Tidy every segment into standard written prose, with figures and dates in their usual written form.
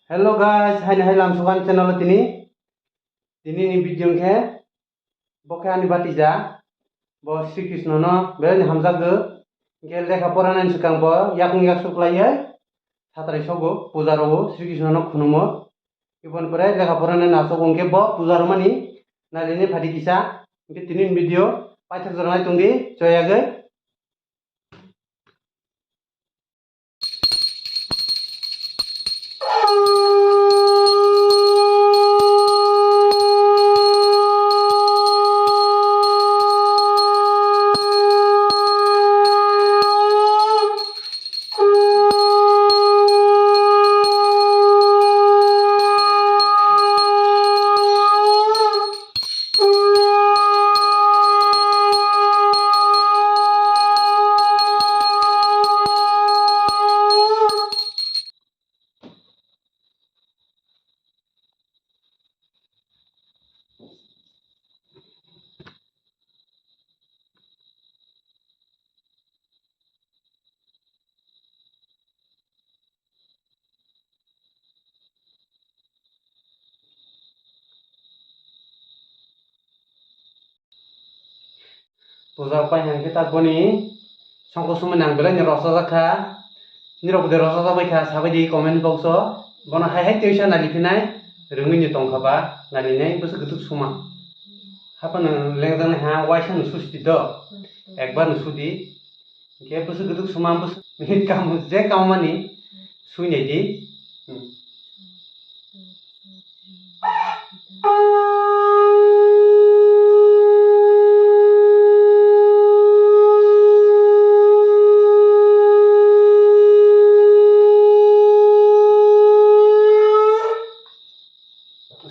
Hello guys, hai lamsukan channel tini. Tini ni video ke boke ani batija bo Sri Krishna no bel hamjago ke lekha poranan sikang bo yakung yak suklaiye satrai sogo puja rogo Sri Krishna no khunumo ibon pore lekha poranan naso gongke bo puja romani nalini phati kisa ke tini video paithak jornai tungdi joyage. Puja pai hangke takboni songko sumen nangbele ni rosa zakha ni robode rosa zabaikha sabaidi comment box o bono hai tuition nalifinai rungui ni tongkhaba nalinai busu gutuk suma hapana lengjang ha waisa nu susti do ekbar nu sudi ke busu gutuk suma busu minit kam je kamani suinai di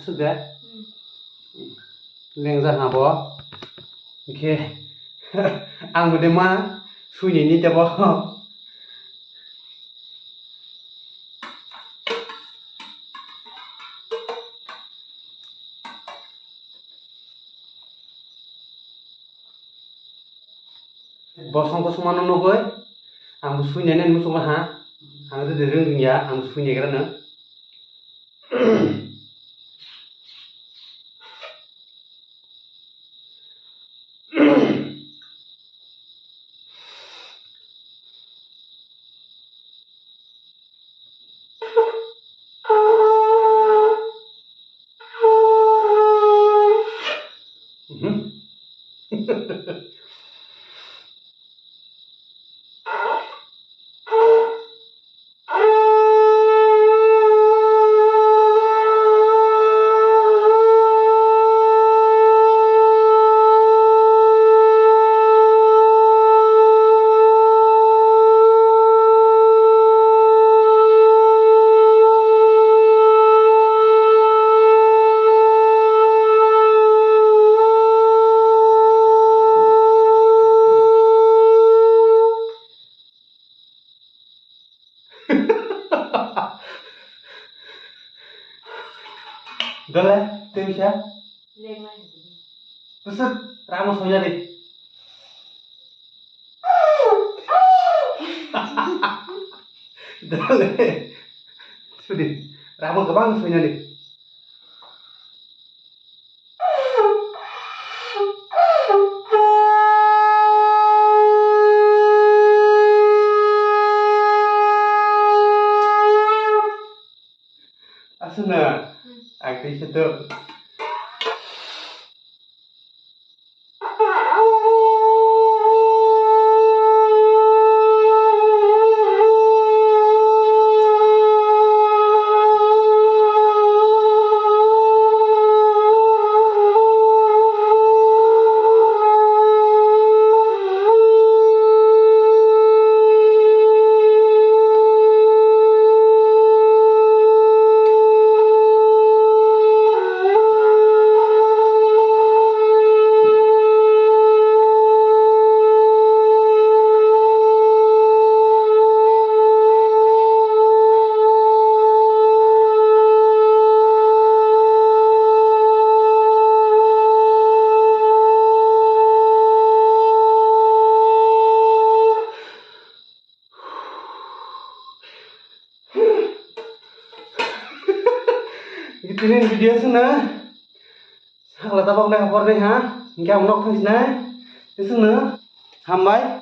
sudah lengjang ha bo ke ang bude ma suinai ni jabo bosongko sumano nogoi ang suinai nen musuma ha ang de rung ya ang suinai grana Dole, tuh bisa? Pusat, ramos punya deh. Dole, sudah, ramos kebang punya deh. Asuna, aktif itu. Ini video sana. Kalau tak boleh kapor deh ha. Enggak mau nongkrong sini. Itu sana. Hambai.